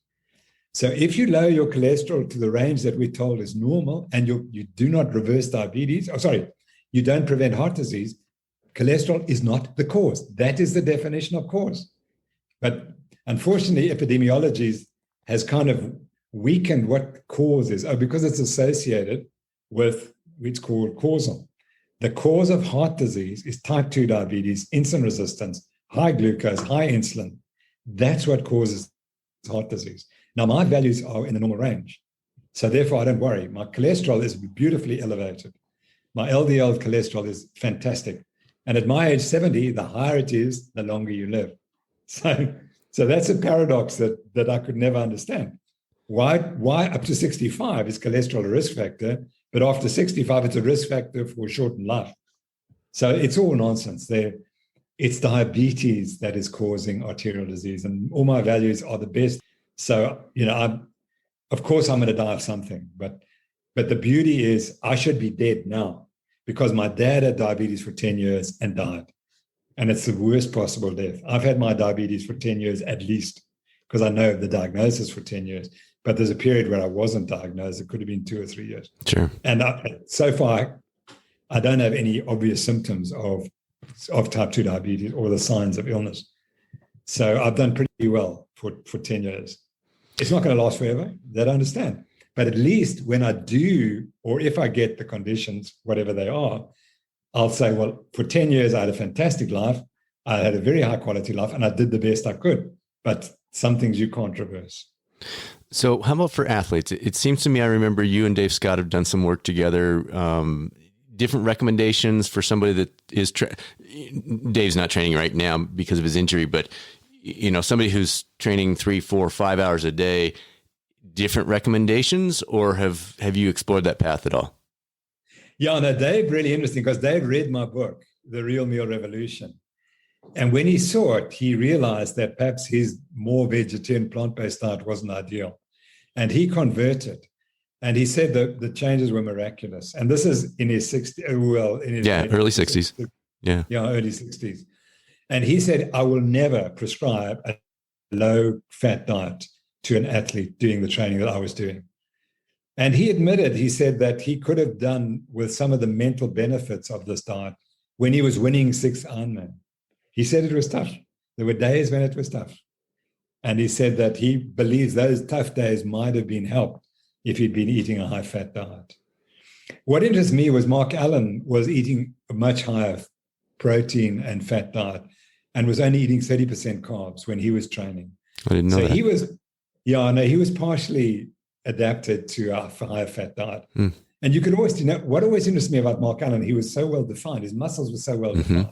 So if you lower your cholesterol to the range that we're told is normal, and you do not reverse diabetes, you don't prevent heart disease, cholesterol is not the cause. That is the definition of cause. But unfortunately, epidemiology has kind of weakened what cause is, because it's associated with what's called causal. The cause of heart disease is type 2 diabetes, insulin resistance, high glucose, high insulin. That's what causes heart disease. Now, my values are in the normal range. So therefore, I don't worry. My cholesterol is beautifully elevated. My LDL cholesterol is fantastic. And at my age 70, the higher it is, the longer you live. So that's a paradox that I could never understand. Why up to 65 is cholesterol a risk factor, but after 65, it's a risk factor for shortened life? So it's all nonsense there. It's diabetes that is causing arterial disease, and all my values are the best. So, of course, I'm going to die of something, but the beauty is I should be dead now, because my dad had diabetes for 10 years and died. And it's the worst possible death. I've had my diabetes for 10 years at least, because I know the diagnosis for 10 years. But there's a period where I wasn't diagnosed. It could have been 2 or 3 years. Sure. And so far, I don't have any obvious symptoms of type 2 diabetes or the signs of illness. So I've done pretty well for 10 years. It's not going to last forever. That I understand. But at least when I do, or if I get the conditions, whatever they are, I'll say, well, for 10 years, I had a fantastic life. I had a very high quality life, and I did the best I could. But some things you can't reverse. So how about for athletes? It seems to me, I remember you and Dave Scott have done some work together, different recommendations for somebody that is, Dave's not training right now because of his injury, but somebody who's training 3, 4, 5 hours a day, different recommendations, or have you explored that path at all? Yeah, no, Dave, really interesting, because Dave read my book, The Real Meal Revolution. And when he saw it, he realized that perhaps his more vegetarian plant-based diet wasn't ideal. And he converted. And he said that the changes were miraculous. And this is in his 60s, early 60s. Yeah, early 60s. And he said, I will never prescribe a low-fat diet to an athlete doing the training that I was doing. And he said that he could have done with some of the mental benefits of this diet when he was winning 6 Ironman. He said it was tough. There were days when it was tough. And he said that he believes those tough days might have been helped if he'd been eating a high-fat diet. What interests me was Mark Allen was eating a much higher protein and fat diet and was only eating 30% carbs when he was training. I didn't know that. He was partially adapted to a higher fat diet. And you could always, what always interests me about Mark Allen, he was so well defined. His muscles were so well defined. Mm-hmm.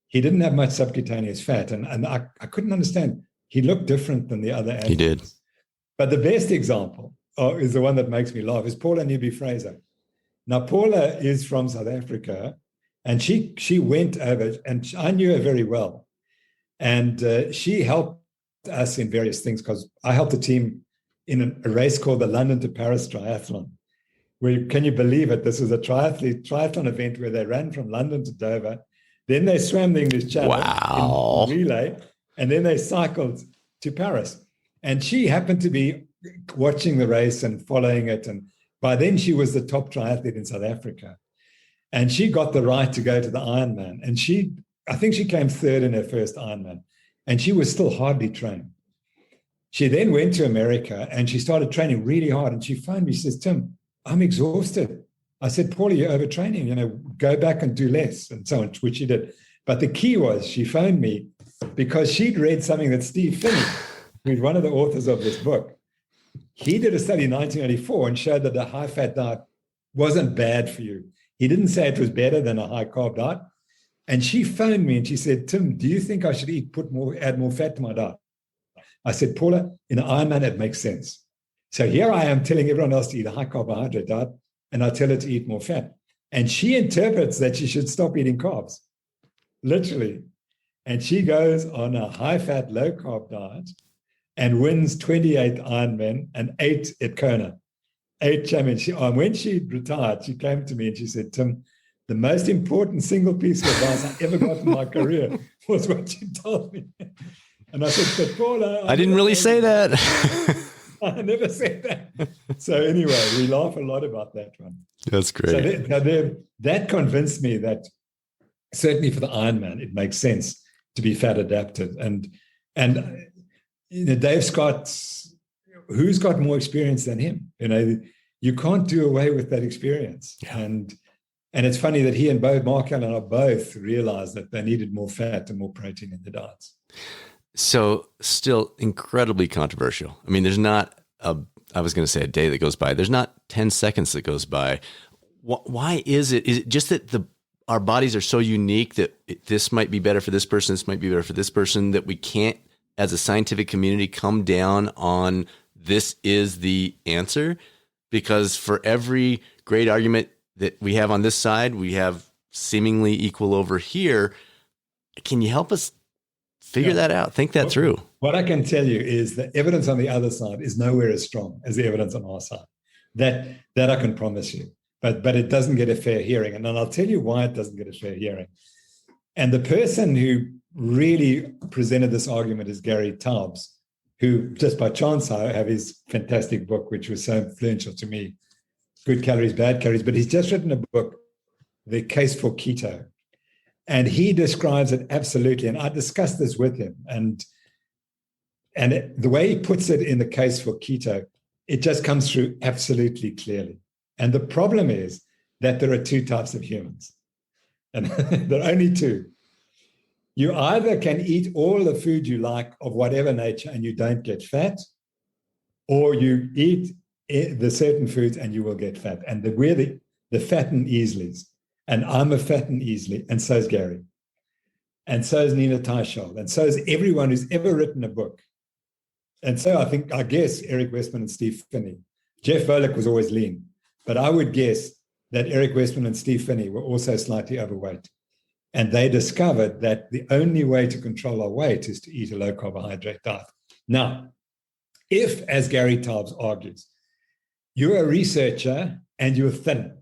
He didn't have much subcutaneous fat. And I couldn't understand. He looked different than the other athletes. He did. But the best example is the one that makes me laugh, is Paula Newby-Fraser. Now, Paula is from South Africa, and she went over, and I knew her very well. And she helped us in various things, because I helped the team in a race called the London to Paris Triathlon, can you believe it? This was a triathlon event where they ran from London to Dover. Then they swam the English Channel in relay, and then they cycled to Paris. And she happened to be watching the race and following it. And by then she was the top triathlete in South Africa. And she got the right to go to the Ironman. And I think she came third in her first Ironman. And she was still hardly trained. She then went to America and she started training really hard. And she phoned me, she says, Tim, I'm exhausted. I said, Paula, you're overtraining, go back and do less, and so on, which she did. But the key was she phoned me because she'd read something that Steve Finney, who's one of the authors of this book, he did a study in 1984 and showed that a high-fat diet wasn't bad for you. He didn't say it was better than a high-carb diet. And she phoned me and she said, Tim, do you think I should add more fat to my diet? I said, Paula, in an Ironman, it makes sense. So here I am telling everyone else to eat a high-carbohydrate diet, and I tell her to eat more fat. And she interprets that she should stop eating carbs, literally. And she goes on a high-fat, low-carb diet and wins 28 Ironmen and 8 at Kona, 8 championships. When she retired, she came to me and she said, Tim, the most important single piece of advice I ever got in my career was what you told me. And I said, but Paula, I didn't really say that. I never said that. So anyway, we laugh a lot about that one. That's great. So that convinced me that certainly for the Ironman, it makes sense to be fat adapted. And Dave Scott, who's got more experience than him? You can't do away with that experience. Yeah. And it's funny that he and Mark Allen are both realized that they needed more fat and more protein in their diets. So still incredibly controversial. I mean, there's not I was going to say a day that goes by. There's not 10 seconds that goes by. Why is it? Is it just that our bodies are so unique that this might be better for this person, this might be better for this person, that we can't, as a scientific community, come down on this is the answer? Because for every great argument that we have on this side, we have seemingly equal over here. Can you help us figure that out? Think that through. What I can tell you is the evidence on the other side is nowhere as strong as the evidence on our side. That I can promise you. But it doesn't get a fair hearing. And then I'll tell you why it doesn't get a fair hearing. And the person who really presented this argument is Gary Taubes, who just by chance I have his fantastic book, which was so influential to me, Good Calories, Bad Calories. But he's just written a book, The Case for Keto. And he describes it absolutely. And I discussed this with him. And the way he puts it in The Case for Keto, it just comes through absolutely clearly. And the problem is that there are 2 types of humans. And there are only 2. You either can eat all the food you like of whatever nature and you don't get fat, or you eat the certain foods and you will get fat. And we're the fat and easilies. And I'm a fat and easily, and so is Gary. And so is Nina Teicholz. And so is everyone who's ever written a book. And so I guess Eric Westman and Steve Finney. Jeff Volek was always lean. But I would guess that Eric Westman and Steve Finney were also slightly overweight. And they discovered that the only way to control our weight is to eat a low carbohydrate diet. Now, if, as Gary Taubes argues, you're a researcher and you're thin,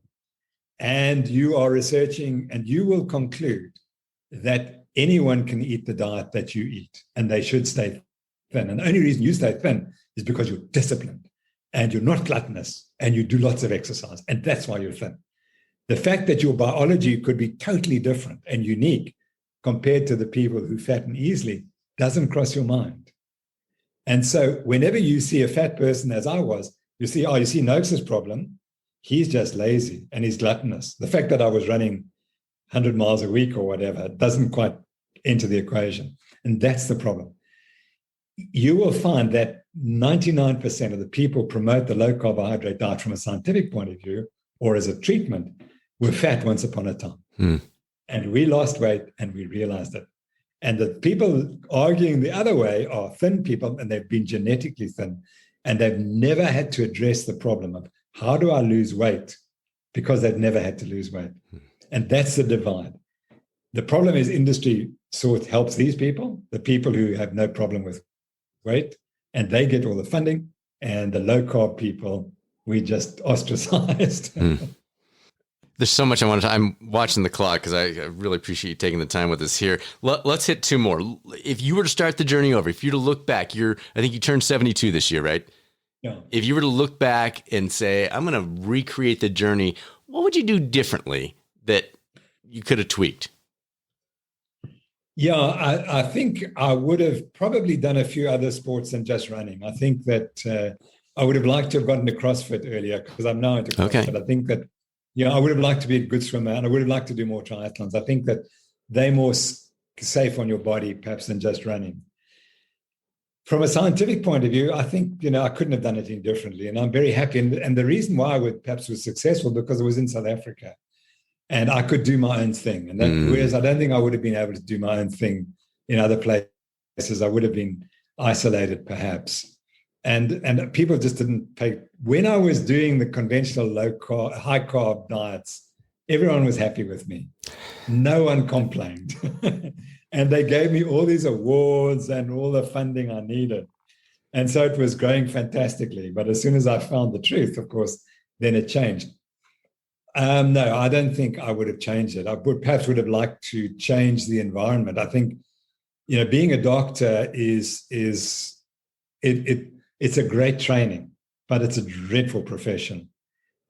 and you are researching and you will conclude that anyone can eat the diet that you eat and they should stay thin. And the only reason you stay thin is because you're disciplined and you're not gluttonous and you do lots of exercise. And that's why you're thin. The fact that your biology could be totally different and unique compared to the people who fatten easily doesn't cross your mind. And so whenever you see a fat person, as I was, you see Noakes' problem. He's just lazy and he's gluttonous. The fact that I was running 100 miles a week or whatever doesn't quite enter the equation. And that's the problem. You will find that 99% of the people promote the low carbohydrate diet from a scientific point of view or as a treatment were fat once upon a time. And we lost weight and we realized it. And the people arguing the other way are thin people, and they've been genetically thin, and they've never had to address the problem of how do I lose weight, because they've never had to lose weight. And that's the divide. The problem is industry sort of helps these people, the people who have no problem with weight, and they get all the funding, and the low carb people we just ostracized. There's so much I want to. I'm watching the clock because I really appreciate you taking the time with us here. Let's hit two more. If you were to start the journey over, if you were to look back, I think you turned 72 this year, right? Yeah. If you were to look back and say, I'm going to recreate the journey, what would you do differently that you could have tweaked? Yeah, I think I would have probably done a few other sports than just running. I think that I would have liked to have gotten to CrossFit earlier because I'm now into CrossFit. Okay. I think that, I would have liked to be a good swimmer and I would have liked to do more triathlons. I think that they're more safe on your body, perhaps, than just running. From a scientific point of view, I think, I couldn't have done anything differently. And I'm very happy. And the reason why I perhaps was successful because I was in South Africa. And I could do my own thing. And whereas I don't think I would have been able to do my own thing in other places, I would have been isolated perhaps. And people just didn't pay. When I was doing the conventional low carb, high carb diets, everyone was happy with me. No one complained. And they gave me all these awards and all the funding I needed. And so it was going fantastically. But as soon as I found the truth, of course, then it changed. No, I don't think I would have changed it. I perhaps would have liked to change the environment. I think, being a doctor it's a great training, but it's a dreadful profession.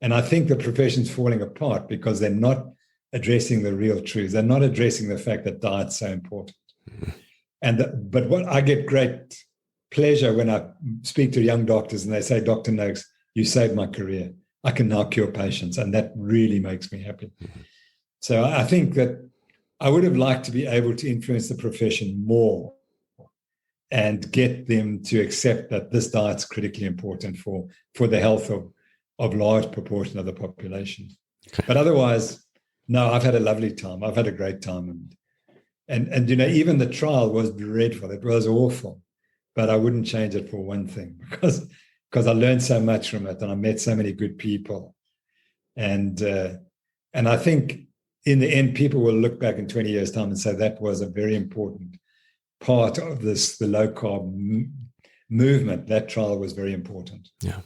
And I think the profession's falling apart because they're not addressing the real truth. They're not addressing the fact that diet's so important. But what I get great pleasure when I speak to young doctors and they say, Dr. Noakes, you saved my career. I can now cure patients, and that really makes me happy. So I think that I would have liked to be able to influence the profession more and get them to accept that this diet's critically important for the health of large proportion of the population. Okay. But otherwise, no, I've had a lovely time. I've had a great time. And even the trial was dreadful. It was awful, but I wouldn't change it for one thing because I learned so much from it and I met so many good people. And I think in the end, people will look back in 20 years' time and say that was a very important part of the low carb movement. That trial was very important. Yeah.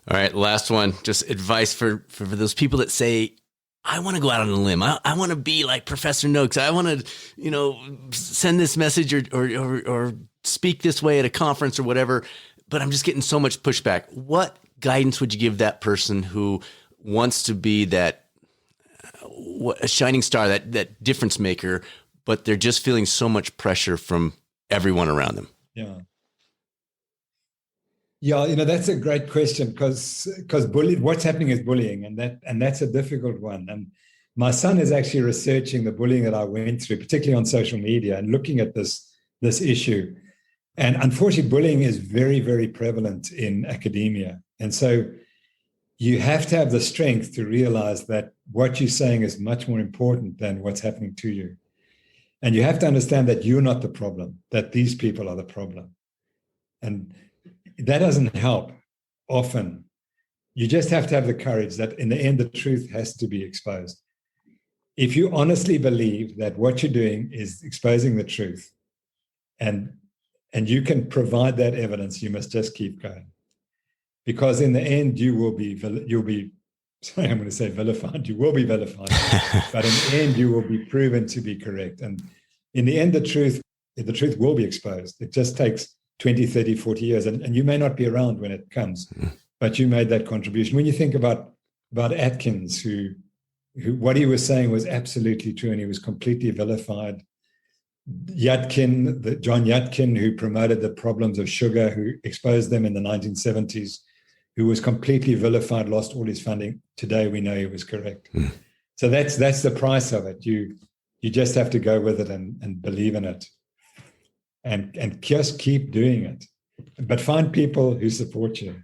All right. Last one, just advice for those people that say, I want to go out on a limb. I want to be like Professor Noakes. I want to, send this message or speak this way at a conference or whatever, but I'm just getting so much pushback. What guidance would you give that person who wants to be that a shining star, that difference maker, but they're just feeling so much pressure from everyone around them? Yeah, that's a great question because what's happening is bullying, and that's a difficult one. And my son is actually researching the bullying that I went through, particularly on social media, and looking at this issue. And unfortunately, bullying is very, very prevalent in academia. And so you have to have the strength to realize that what you're saying is much more important than what's happening to you. And you have to understand that you're not the problem, that these people are the problem. And that doesn't help often. You just have to have the courage that in the end, the truth has to be exposed. If you honestly believe that what you're doing is exposing the truth and you can provide that evidence, you must just keep going. Because in the end, you'll be vilified. You will be vilified. But in the end, you will be proven to be correct. And in the end, the truth will be exposed. It just takes 20, 30, 40 years. And you may not be around when it comes, but you made that contribution. When you think about Atkins, who what he was saying was absolutely true, and he was completely vilified. John Yudkin, who promoted the problems of sugar, who exposed them in the 1970s, who was completely vilified, lost all his funding. Today, we know he was correct. So that's the price of it. You just have to go with it and believe in it, and just keep doing it. But find people who support you,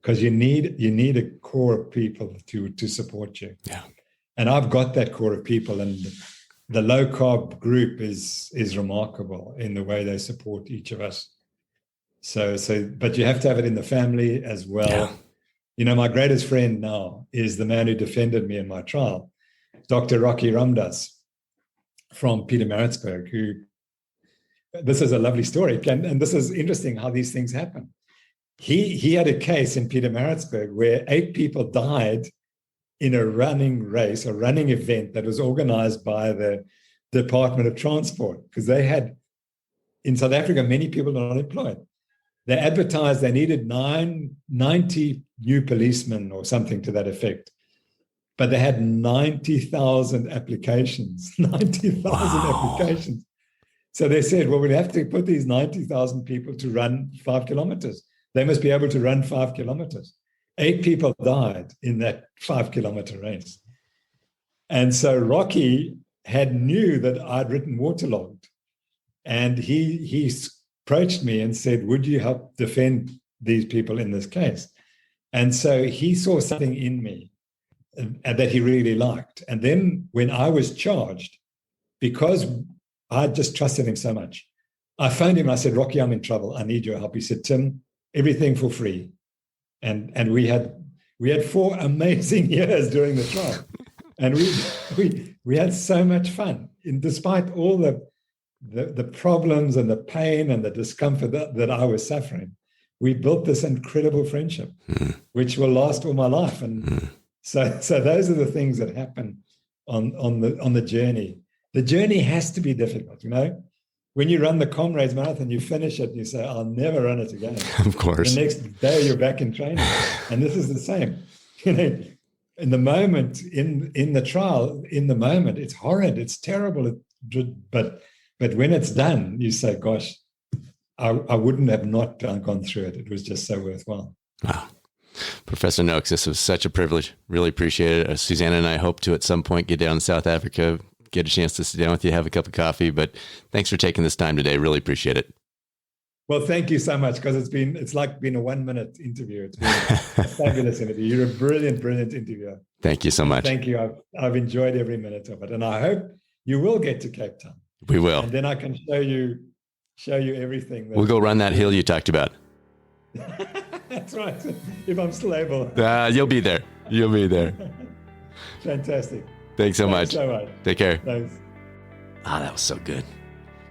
because you need a core of people to support you. Yeah. And I've got that core of people, and the low carb group is remarkable in the way they support each of us. So, but you have to have it in the family as well. Yeah. My greatest friend now is the man who defended me in my trial, Dr. Rocky Ramdas from Pietermaritzburg, this is a lovely story. And this is interesting how these things happen. he had a case in Pietermaritzburg where 8 people died in a running race, a running event that was organized by the Department of Transport, because they had, in South Africa, many people are unemployed. They advertised they needed 90 new policemen or something to that effect. But they had 90,000 applications, 90,000 applications. So they said, well, we'd have to put these 90,000 people to run 5 kilometers. They must be able to run 5 kilometers. 8 people died in that 5-kilometer race. And so Rocky knew that I'd written Waterlogged. And he approached me and said, would you help defend these people in this case? And so he saw something in me that he really liked. And then when I was charged, because I just trusted him so much, I phoned him and I said, Rocky, I'm in trouble. I need your help. He said, Tim, everything for free. And we had 4 amazing years during the trial. And we had so much fun. And despite all the problems and the pain and the discomfort that I was suffering, we built this incredible friendship, which will last all my life. And so those are the things that happen on the journey. The journey has to be difficult, you know. When you run the Comrades Marathon, you finish it and you say, I'll never run it again. Of course. The next day you're back in training. And this is the same. You know, in the moment, in the trial, in the moment, it's horrid, it's terrible. But when it's done, you say, gosh, I wouldn't have not gone through it. It was just so worthwhile. Wow. Professor Noakes, this was such a privilege. Really appreciate it. Susanna and I hope to at some point get down to South Africa, get a chance to sit down with you, have a cup of coffee. But thanks for taking this time today. Really appreciate it. Well, thank you so much, because it's like been a 1-minute interview. It's been a fabulous interview. You're a brilliant, brilliant interviewer. Thank you so much. Thank you. I've enjoyed every minute of it. And I hope you will get to Cape Town. We will. And then I can show you everything. We'll go run that hill you talked about. That's right. If I'm still able. You'll be there. You'll be there. Fantastic. Thanks so much. Take care. Thanks. That was so good.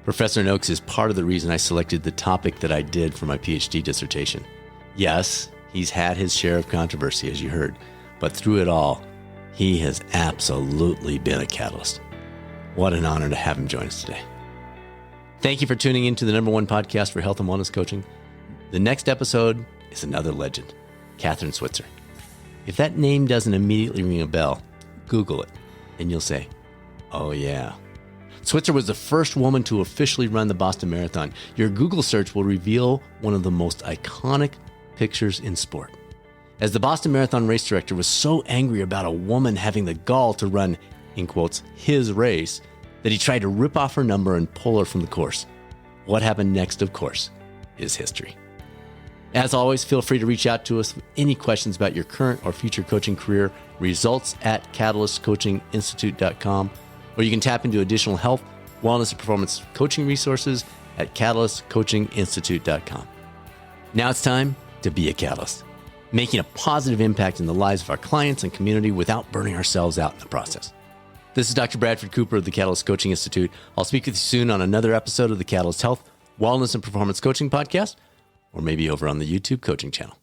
Professor Noakes is part of the reason I selected the topic that I did for my PhD dissertation. Yes, he's had his share of controversy, as you heard, but through it all, he has absolutely been a catalyst. What an honor to have him join us today. Thank you for tuning in to the #1 podcast for health and wellness coaching. The next episode is another legend, Kathrine Switzer. If that name doesn't immediately ring a bell, Google it, and you'll say, oh yeah. Switzer was the first woman to officially run the Boston Marathon. Your Google search will reveal one of the most iconic pictures in sport. As the Boston Marathon race director was so angry about a woman having the gall to run, in quotes, his race, that he tried to rip off her number and pull her from the course. What happened next, of course, is history. As always, feel free to reach out to us with any questions about your current or future coaching career, results@catalystcoachinginstitute.com, or you can tap into additional health, wellness, and performance coaching resources at catalystcoachinginstitute.com. Now it's time to be a catalyst, making a positive impact in the lives of our clients and community without burning ourselves out in the process. This is Dr. Bradford Cooper of the Catalyst Coaching Institute. I'll speak with you soon on another episode of the Catalyst Health, Wellness, and Performance Coaching Podcast, or maybe over on the YouTube coaching channel.